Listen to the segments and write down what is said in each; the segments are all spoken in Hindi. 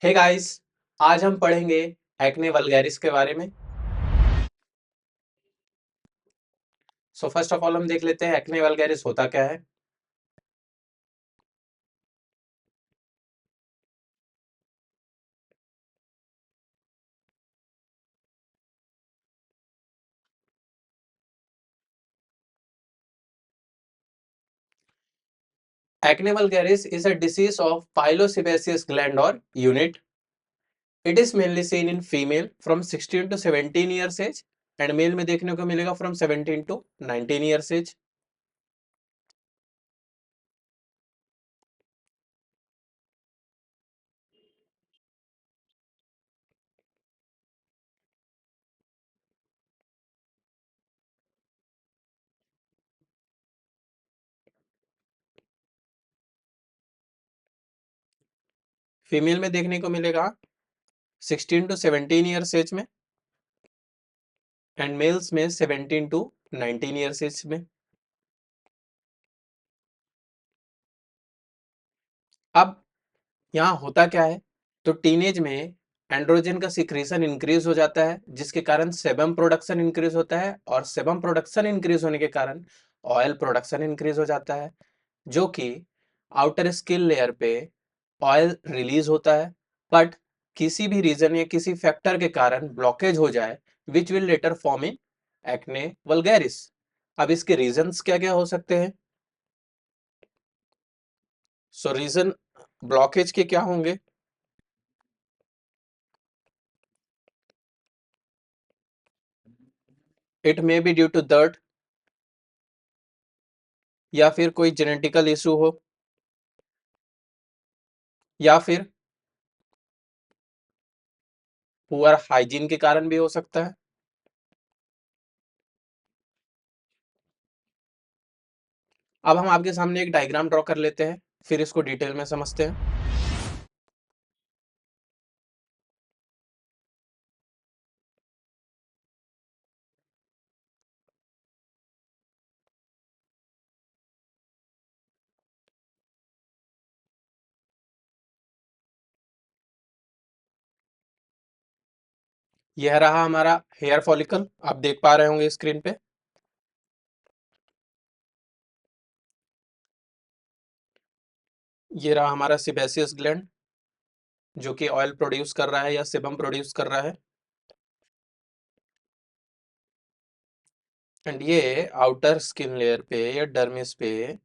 हे गाइस, आज हम पढ़ेंगे एक्ने वल्गैरिस के बारे में। सो फर्स्ट ऑफ ऑल हम देख लेते हैं एक्ने वल्गैरिस होता क्या है। Acne vulgaris is a disease of pilosebaceous gland or unit. It is mainly seen in female from 16 to 17 years age and male में देखने को मिलेगा from 17 to 19 years age. Female में देखने को मिलेगा 16 to 17 years एज में एंड मेल्स में 17 to 19 years एज में। अब यहाँ होता क्या है, तो टीनेज में एंड्रोजन का सिक्रीशन इंक्रीज हो जाता है जिसके कारण सेबम प्रोडक्शन इंक्रीज होता है और सेबम प्रोडक्शन इंक्रीज होने के कारण ऑयल प्रोडक्शन इंक्रीज हो जाता है, जो कि आउटर स्किन लेयर पे ऑयल रिलीज होता है। बट किसी भी रीजन या किसी फैक्टर के कारण ब्लॉकेज हो जाए which will later form in acne vulgaris. अब इसके रीजंस क्या क्या हो सकते हैं। सो रीजन ब्लॉकेज के क्या होंगे। It may be due to dirt, या फिर कोई जेनेटिकल इशू हो, या फिर पुअर हाइजीन के कारण भी हो सकता है। अब हम आपके सामने एक डायग्राम ड्रॉ कर लेते हैं, फिर इसको डिटेल में समझते हैं। यह रहा हमारा हेयर फॉलिकल, आप देख पा रहे होंगे स्क्रीन पे। ये रहा हमारा सेबेसियस ग्लैंड जो कि ऑयल प्रोड्यूस कर रहा है या सेबम प्रोड्यूस कर रहा है, एंड ये आउटर स्किन लेयर पे या डर्मिस पे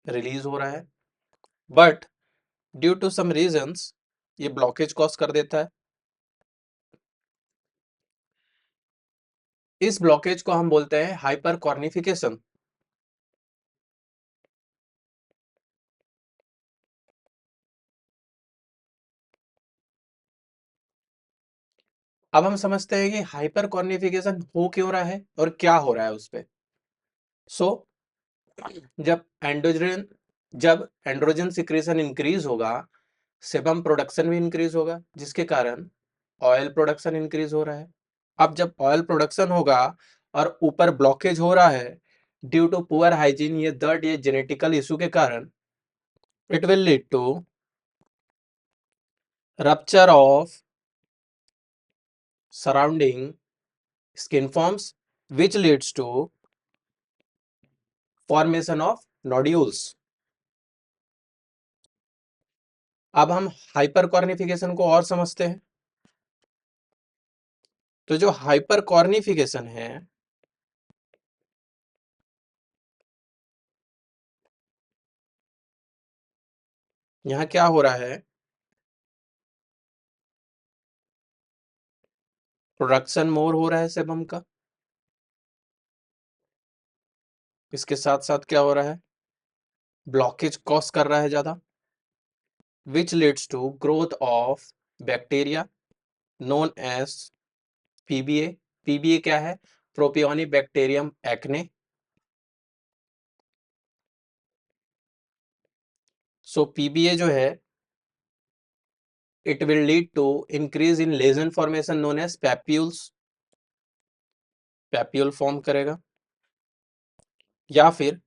रिलीज हो रहा है। But due to some reasons ये ब्लॉकेज कॉज कर देता है। इस ब्लॉकेज को हम बोलते हैं हाइपर कॉर्निफिकेशन। अब हम समझते हैं कि हाइपर कॉर्निफिकेशन हो क्यों रहा है और क्या हो रहा है उस पे। सो जब एंड्रोजन जब एंड्रोजन सिक्रेशन इंक्रीज होगा, सेबम प्रोडक्शन भी इंक्रीज होगा जिसके कारण ऑयल प्रोडक्शन इंक्रीज हो रहा है। अब जब ऑयल प्रोडक्शन होगा और ऊपर ब्लॉकेज हो रहा है ड्यू टू पुअर हाइजीन, ये दर्द ये जेनेटिकल इशू के कारण, it will lead to rupture of surrounding skin forms which leads to formation of nodules. अब हम हाइपर कॉर्निफिकेशन को और समझते हैं। तो जो हाइपर कॉर्निफिकेशन है, यहाँ क्या हो रहा है, प्रोडक्शन मोर हो रहा है सेबम का, इसके साथ साथ क्या हो रहा है, ब्लॉकेज कॉज कर रहा है ज्यादा, which leads to growth of bacteria known as PBA. PBA क्या है, propionibacterium acnes. So PBA जो है, it will lead to increase in lesion formation known as papules, papule form करेगा, या फिर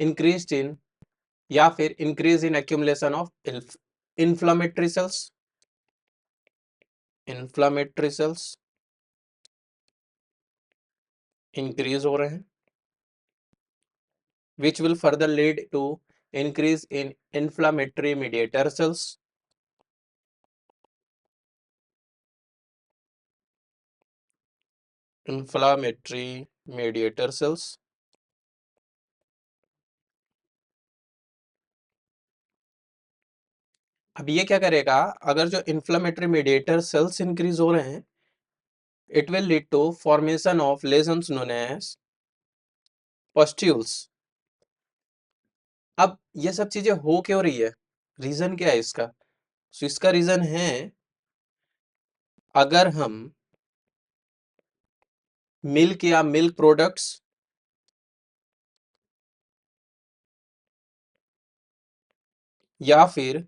increase in accumulation of inflammatory sales increase हो रहे हैं, which will further lead to increase in inflammatory mediator cells. Inflammatory mediator cells. अब ये क्या करेगा, अगर जो inflammatory mediator cells increase हो रहे हैं, it will lead to formation of lesions known as pustules. अब ये सब चीजें हो क्यों रही है, रीजन क्या है इसका? तो इसका रीजन है, अगर हम मिल्क या मिल्क प्रोडक्ट्स या फिर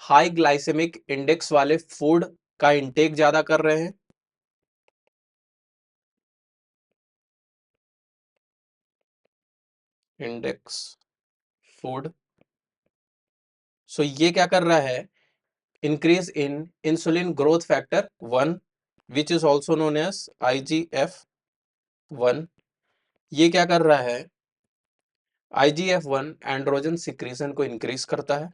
हाई ग्लाइसेमिक इंडेक्स वाले फूड का इंटेक ज्यादा कर रहे हैं, इंडेक्स फूड, सो ये क्या कर रहा है, increase in insulin growth factor 1 which is also known as IGF-1। ये क्या कर रहा है, IGF-1 एंड्रोजन सिक्रीशन को इंक्रीज करता है।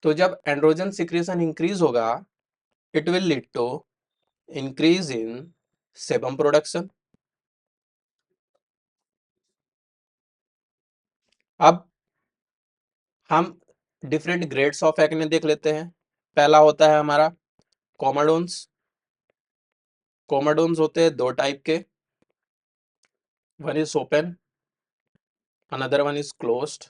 तो जब एंड्रोजन सिक्रीशन इंक्रीज होगा, it will lead to increase in sebum production. अब हम डिफरेंट ग्रेड्स ऑफ एक्ने देख लेते हैं। पहला होता है हमारा कोमाडोन्स। कोमाडोन्स होते हैं दो टाइप के, one is open, another one is closed.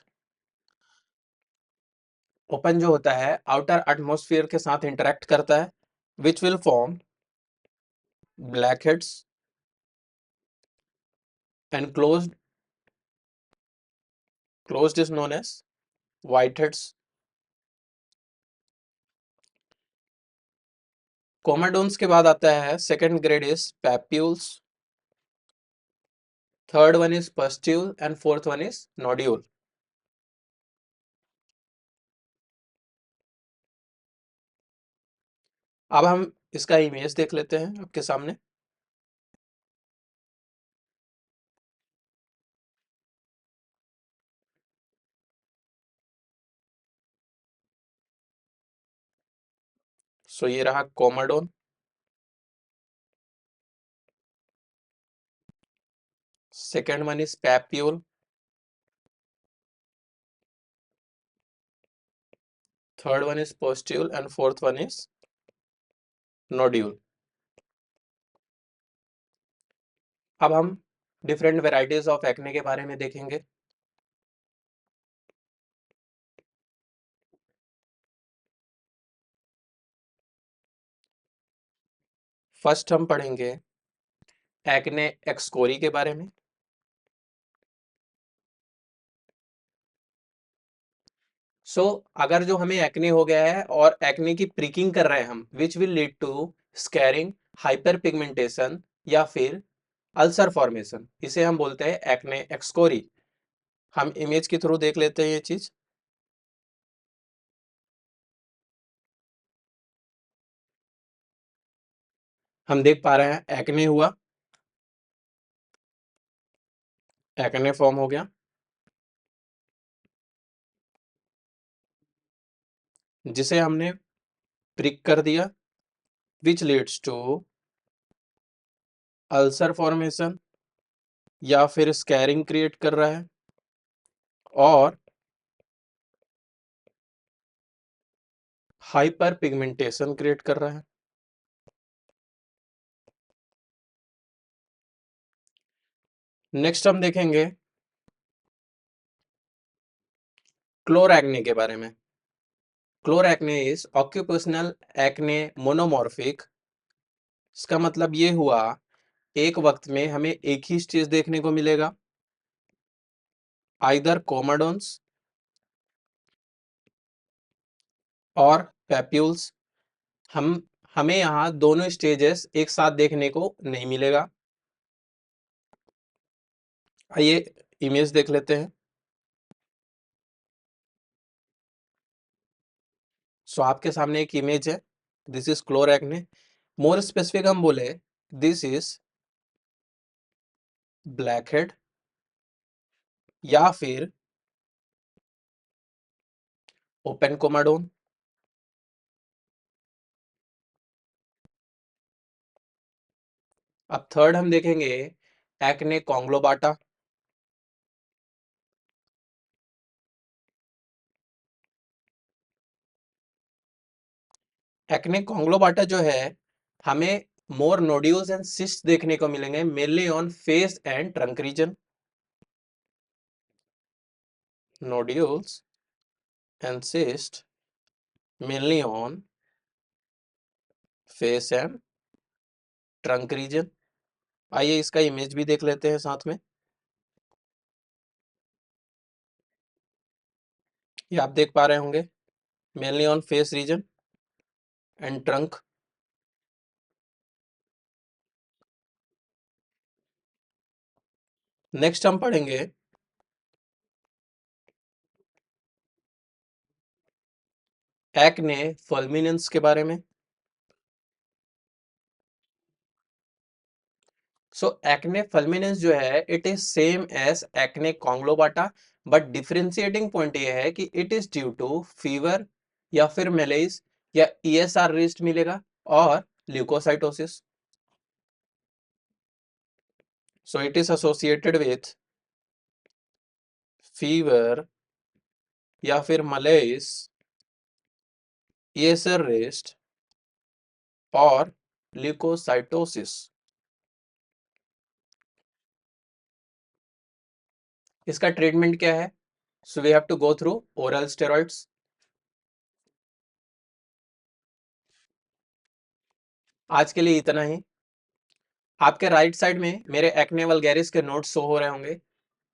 Open जो होता है आउटर एटमॉस्फेयर के साथ इंटरेक्ट करता है, which will form black heads, and closed is known as white heads. Comedones के बाद आता है second grade is papules, third one is pustule and fourth one is nodule. अब हम इसका इमेज देख लेते हैं आपके सामने। सो ये रहा comedone, second one is papule, third one is pustule and fourth one is nodule. अब हम डिफरेंट वेराइटीज ऑफ एक्ने के बारे में देखेंगे। फर्स्ट हम पढ़ेंगे एक्ने एक्सकोरी के बारे में। सो अगर जो हमें एक्ने हो गया है और एक्ने की प्रिकिंग कर रहे हैं हम, which will lead to scarring, hyper pigmentation या फिर अल्सर फॉर्मेशन, इसे हम बोलते हैं एक्ने एक्सकोरी। हम इमेज के थ्रू देख लेते हैं ये चीज। हम देख पा रहे हैं एक्ने हुआ, एक्ने फॉर्म हो गया, जिसे हमने प्रिक कर दिया, which leads to ulcer formation या फिर स्कैरिंग क्रिएट कर रहा है और हाइपर पिगमेंटेशन क्रिएट कर रहा है। नेक्स्ट हम देखेंगे क्लोरैक्ने के बारे में। क्लोरैक्ने इज ऑक्यूपेशनल एक्ने मोनोमॉर्फिक। इसका मतलब ये हुआ, एक वक्त में हमें एक ही स्टेज देखने को मिलेगा, आइदर कोमाडोन्स और पैप्यूल्स। हमें यहाँ दोनों स्टेजेस एक साथ देखने को नहीं मिलेगा। आइए इमेज देख लेते हैं। सो आपके सामने एक इमेज है, दिस इज क्लोरैक्ने। मोर स्पेसिफिक हम बोले, दिस इज ब्लैकहेड या फिर ओपन कोमाडोन। अब थर्ड हम देखेंगे एक्ने कॉन्ग्लोबाटा। एक्ने कॉन्ग्लोबाटा जो है, हमें मोर नोड्यूल्स एंड सिस्ट देखने को मिलेंगे, mainly on face and trunk reason. Nodules and cyst mainly on face and trunk reason. आइए इसका इमेज भी देख लेते हैं साथ में। ये आप देख पा रहे होंगे, mainly on face region and trunk. Next हम पढ़ेंगे एक्ने फुल्मिनेंस के बारे में। सो एक्ने फुल्मिनेंस जो है, it is same as acne conglobata, but differentiating point ये है कि it is due to fever या फिर मेलेज या ESR रेस्ट मिलेगा और leukocytosis. So it is associated with fever या फिर मलेज, ESR रेस्ट और ल्यूकोसाइटोसिस। इसका ट्रीटमेंट क्या है? So we have to go through oral steroids. आज के लिए इतना ही। आपके राइट साइड में मेरे एक्ने वल्गैरिस के नोट्स शो हो रहे होंगे।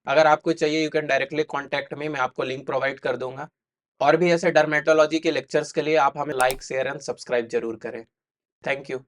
अगर आपको चाहिए, you can directly contact me, मैं आपको लिंक प्रोवाइड कर दूंगा। और भी ऐसे डर्मेटोलॉजी के लेक्चर्स के लिए आप हमें लाइक, शेयर एंड सब्सक्राइब जरूर करें। Thank you.